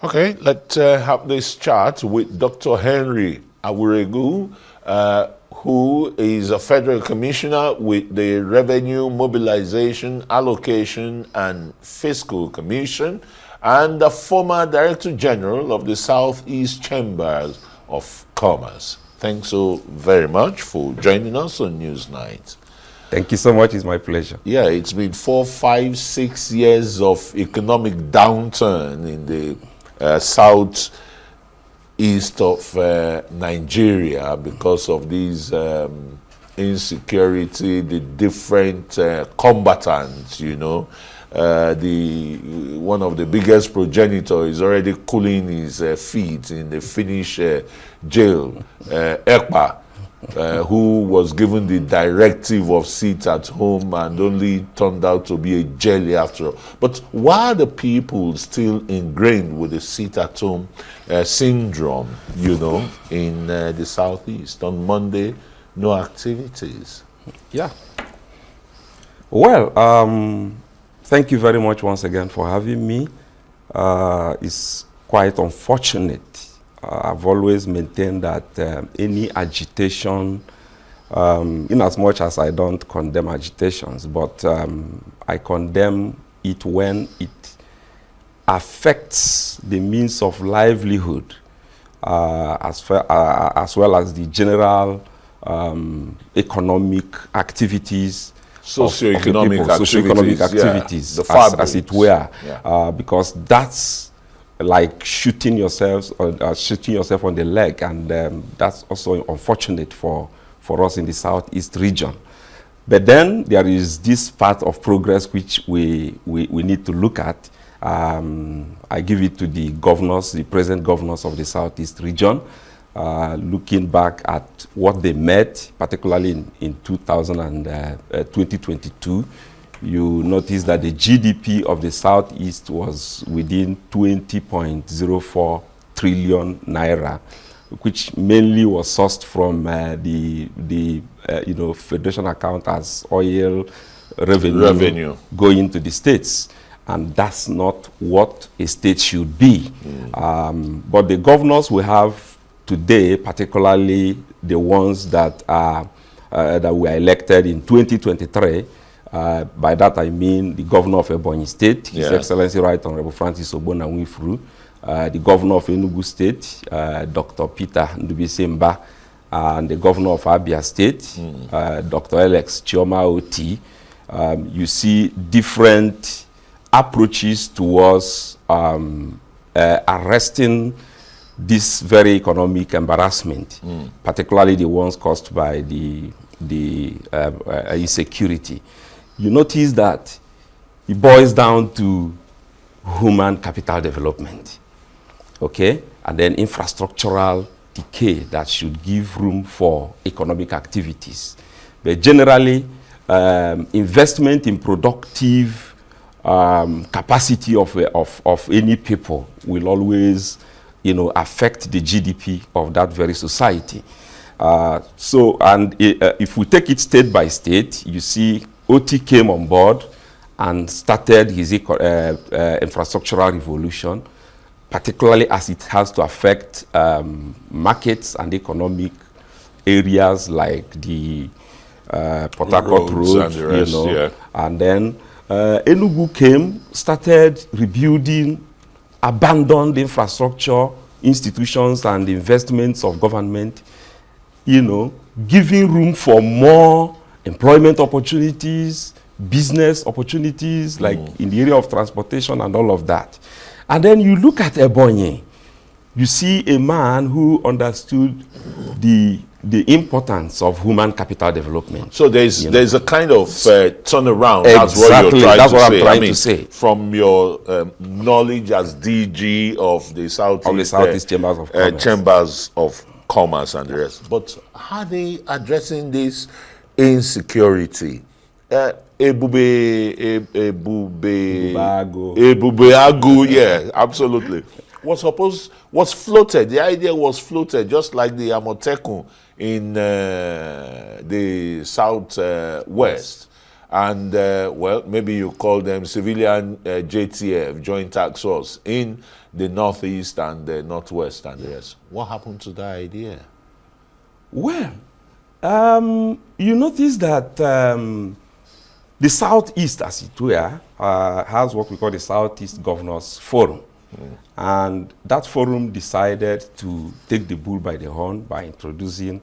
Okay, let's have this chat with Dr. Henry Awuregu, who is a federal commissioner with the Revenue Mobilization, Allocation and Fiscal Commission and the former Director General of the Southeast Chambers of Commerce. Thanks so very much for joining us on Newsnight. Thank you so much. It's my pleasure. Yeah, it's been 4, 5, 6 years of economic downturn in the southeast of Nigeria because of these insecurity, the different combatants, you know. One of the biggest progenitor is already cooling his feet in the Finnish jail, Ekpa. Who was given the directive of sit at home and only turned out to be a jelly after all. But why are the people still ingrained with the sit at home syndrome, you know, in the Southeast? On Monday, no activities. Yeah. Well, thank you very much once again for having me. It's quite unfortunate. I've always maintained that any agitation, in as much as I don't condemn agitations, but I condemn it when it affects the means of livelihood as well as the general economic activities, socioeconomic activities, as it were, because that's like shooting yourself on the leg, and that's also unfortunate for us in the Southeast region. But then there is this part of progress which we need to look at. I give it to the governors, the present governors of the Southeast region, looking back at what they met, particularly in 2022. You notice that the GDP of the Southeast was within 20.04 trillion naira, which mainly was sourced from the federation account as oil revenue going to the states. And that's not what a state should be. But the governors we have today, particularly the ones that were elected in 2023, by that I mean the governor of Ebonyi State, His Excellency Right Honorable Francis Obona Nwifuru, the governor of Enugu State, Dr. Peter Ndubisemba, and the governor of Abia State, Dr. Alex Chioma Oti. You see different approaches towards arresting this very economic embarrassment, particularly the ones caused by the insecurity. You notice that it boils down to human capital development, okay? And then infrastructural decay that should give room for economic activities. But generally, investment in productive capacity of any people will always, affect the GDP of that very society. If we take it state by state, you see OT came on board and started his infrastructural revolution, particularly as it has to affect markets and economic areas like the Port Harcourt Road, and then Enugu came, started rebuilding abandoned infrastructure, institutions and investments of government, giving room for more employment opportunities, business opportunities, like in the area of transportation and all of that. And then you look at Ebonyi, you see a man who understood the importance of human capital development. So there's a kind of turnaround. That's what you're trying to say. From your knowledge as DG of the Southeast Chambers of Commerce and the rest. But how are they addressing this insecurity? Ebubeagu, yeah, absolutely. Was floated. The idea was floated, just like the Amotekun in the south west. and well, maybe you call them civilian JTF, Joint Task Force, in the Northeast and the Northwest and the rest. What happened to that idea? Well, you notice that the Southeast, as it were, has what we call the Southeast Governors Forum. And that forum decided to take the bull by the horn by introducing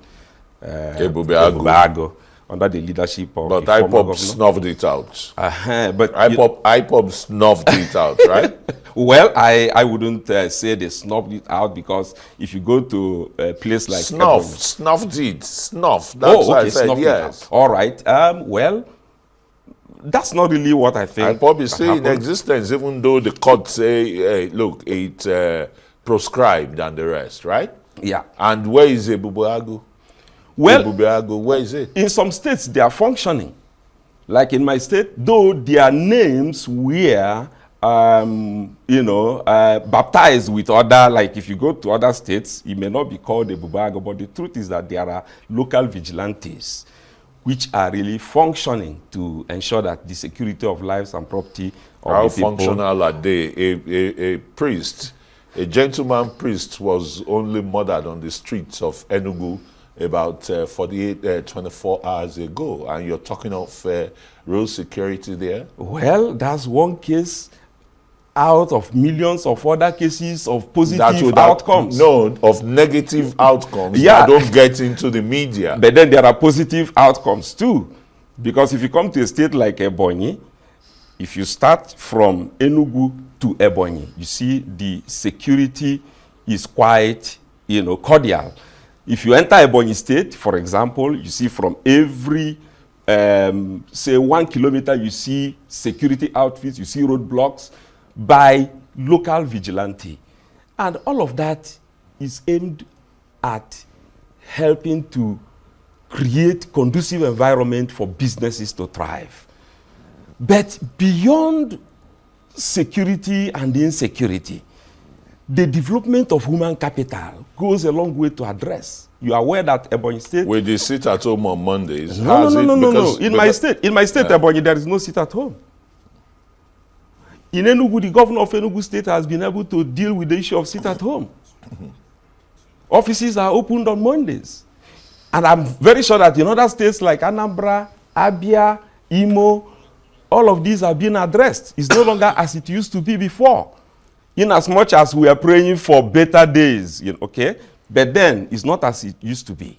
Awuregu under the leadership of But the former IPOB governor. snuffed it out. But IPOB snuffed it out, right? well, I wouldn't say they snuffed it out, because if you go to a place like Snuffed it. Snuff. That's what I said, snuffed it yes. out. All right. Well, that's not really what I think. IPOB is still in happened. existence, even though the court say, hey, look, it proscribed and the rest, right? Yeah. And where is Awuregu? Well, Awuregu, where is it? in some states, they are functioning. Like in my state, though their names were, baptized with other, like if you go to other states, it may not be called Awuregu, but the truth is that there are local vigilantes which are really functioning to ensure that the security of lives and property of How the people. functional are they? A priest, a gentleman priest, was only murdered on the streets of Enugu about 24 hours ago, and you're talking of road security there? Well, that's one case out of millions of other cases of positive outcomes. No, of negative outcomes Yeah. that don't get into the media. But then there are positive outcomes too. Because if you come to a state like Ebonyi, if you start from Enugu to Ebonyi, you see the security is quite, cordial. If you enter Ebonyi State, for example, you see from every, say 1 kilometer, you see security outfits, you see roadblocks by local vigilante. And all of that is aimed at helping to create conducive environment for businesses to thrive. But beyond security and insecurity, the development of human capital goes a long way to address. You are aware that Ebonyi State... With the sit at home on Mondays. No. In my state, Ebonyi, there is no sit at home. In Enugu, the governor of Enugu State has been able to deal with the issue of sit at home. Offices are opened on Mondays. And I'm very sure that in other states like Anambra, Abia, Imo, all of these are being addressed. It's no longer as it used to be before. In as much as we are praying for better days, okay? But then it's not as it used to be.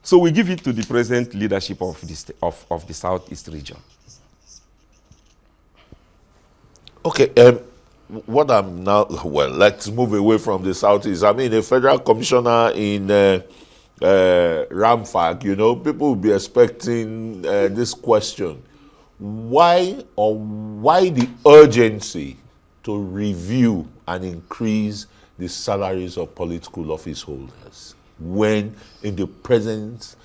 So we give it to the present leadership of the Southeast region. Okay, what I'm now, well, let's move away from the Southeast. I mean, a federal commissioner in Ramfak, people will be expecting this question. Why the urgency to review and increase the salaries of political office holders when in the presence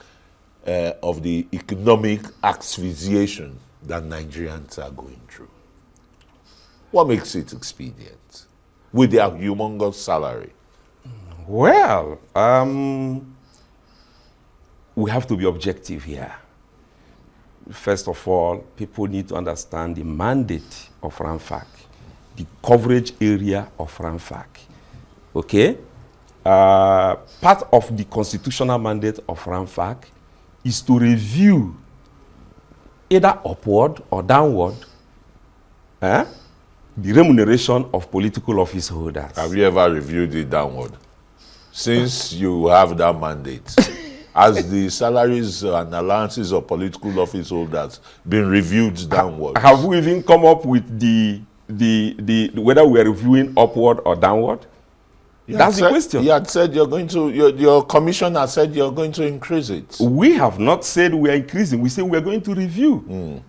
of the economic asphyxiation that Nigerians are going through? What makes it expedient with their humongous salary? Well, we have to be objective here. First of all, people need to understand the mandate of Ramfak, the coverage area of Ramfak. Okay? Part of the constitutional mandate of Ramfak is to review either upward or downward the remuneration of political office holders. Have you ever reviewed it downward? Since you have that mandate, has the salaries and allowances of political office holders been reviewed downward? Have we even come up with the whether we are reviewing upward or downward? That's the question. You had said you're going to, your commissioner said you're going to increase it. We have not said we are increasing. We say we are going to review.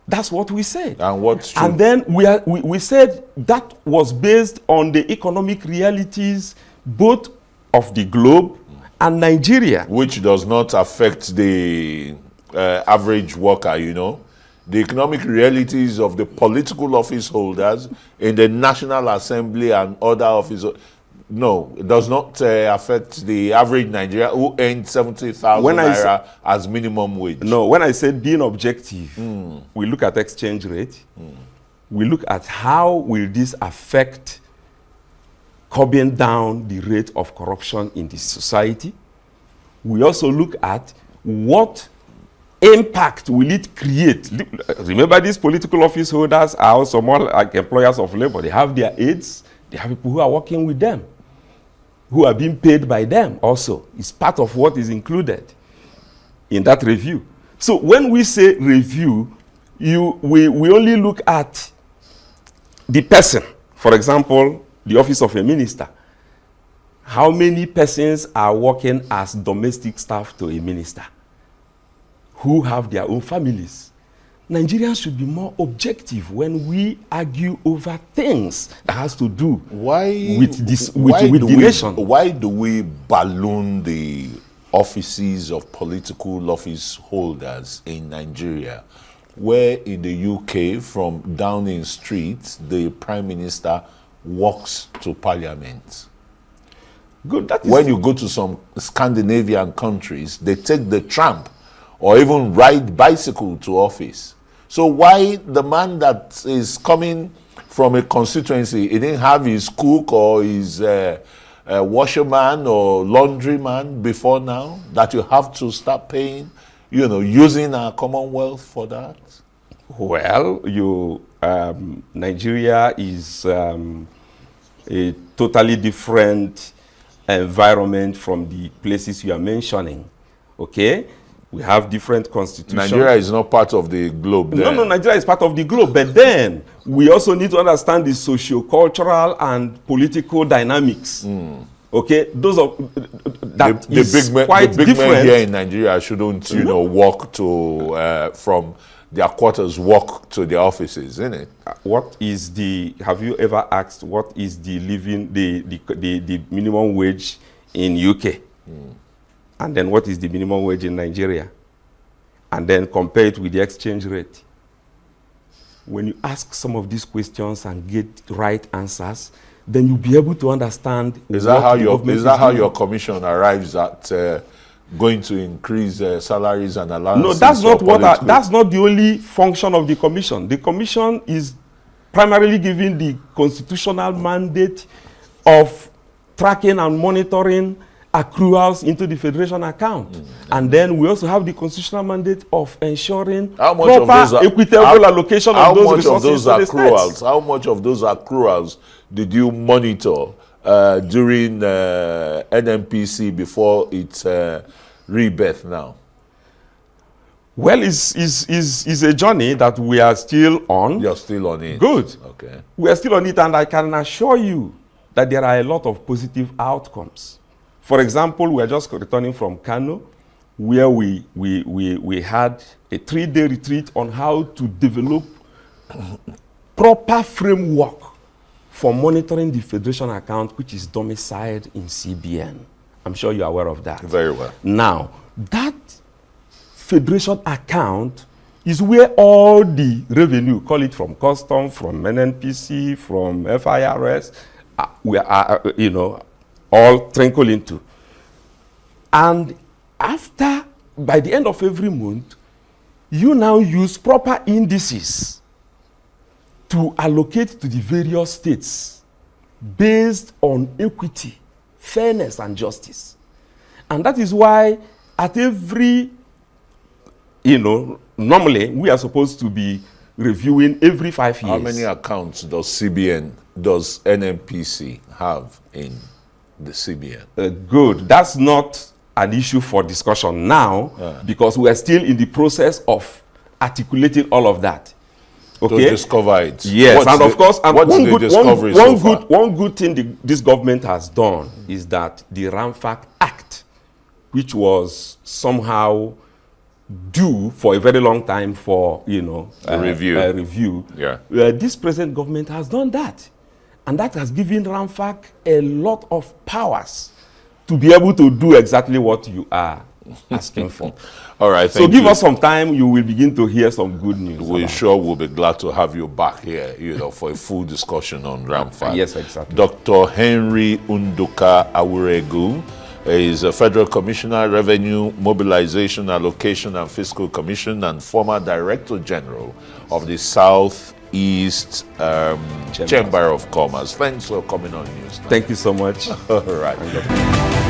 That's what we said. And what's true? And then we said that was based on the economic realities both of the globe and Nigeria. Which does not affect the average worker, The economic realities of the political office holders in the National Assembly and other offices, No, it does not affect the average Nigerian who earns 70,000 naira as minimum wage. No, when I said being objective, we look at exchange rate. We look at how will this affect curbing down the rate of corruption in the society. We also look at what impact will it create. Remember, these political office holders are also more like employers of labor. They have their aides. They have people who are working with them, who are being paid by them also. It's part of what is included in that review. So when we say review, we only look at the person. For example, the office of a minister. How many persons are working as domestic staff to a minister who have their own families? Nigerians should be more objective when we argue over things that has to do with the nation. Why do we balloon the offices of political office holders in Nigeria, where in the UK, from Downing Street, the Prime Minister walks to Parliament? Good. That is when you go to some Scandinavian countries, they take the tram or even ride bicycle to office. So why the man that is coming from a constituency, he didn't have his cook or his washerman or laundryman before now, that you have to start paying, using our Commonwealth for that? Well, Nigeria is a totally different environment from the places you are mentioning. Okay? We have different constitutions. Nigeria is not part of the globe then. No, Nigeria is part of the globe. But then, we also need to understand the socio-cultural and political dynamics. Okay? Those are, that the is big men, quite the big different. men here in Nigeria shouldn't, walk to, from their quarters, walk to their offices, isn't it? Have you ever asked what is the minimum wage in UK? And then what is the minimum wage in Nigeria? And then compare it with the exchange rate. When you ask some of these questions and get right answers, then you'll be able to understand. Is that how your commission arrives at going to increase salaries and allowances? No, that's not that's not the only function of the commission. The commission is primarily given the constitutional mandate of tracking and monitoring accruals into the federation account. And then we also have the constitutional mandate of ensuring proper equitable allocation of those resources to the states. How much of those accruals did you monitor during NMPC before its rebirth now? Well, it's a journey that we are still on. You're still on it. Good. Okay. We are still on it, and I can assure you that there are a lot of positive outcomes. For example, we are just returning from Kano, where we had a 3-day retreat on how to develop proper framework for monitoring the federation account, which is domiciled in CBN. I'm sure you're aware of that. Very well. Now, that federation account is where all the revenue, call it from custom, from NNPC, from FIRS, we are, all trickle into. And by the end of every month, you now use proper indices to allocate to the various states based on equity, fairness, and justice. And that is why at every, normally we are supposed to be reviewing every 5 years. How many accounts does NNPC have in the CBN? Good. That's not an issue for discussion now because we are still in the process of articulating all of that. Okay. To discover it. Yes, of course, one good thing this government has done is that the RAMFAC Act, which was somehow due for a very long time for review. Yeah. This present government has done that, and that has given RAMFAC a lot of powers to be able to do exactly what you are asking for. All right, So thank give you. us some time, you will begin to hear some good news. We sure will be glad to have you back here, for a full discussion on Ramfat. Yes, exactly. Dr. Henry Unduka Awuregu is a Federal Commissioner, Revenue, Mobilization, Allocation and Fiscal Commission, and former Director General of the Southeast Chamber of Commerce. Thanks for coming on news. Thank you so much. All right.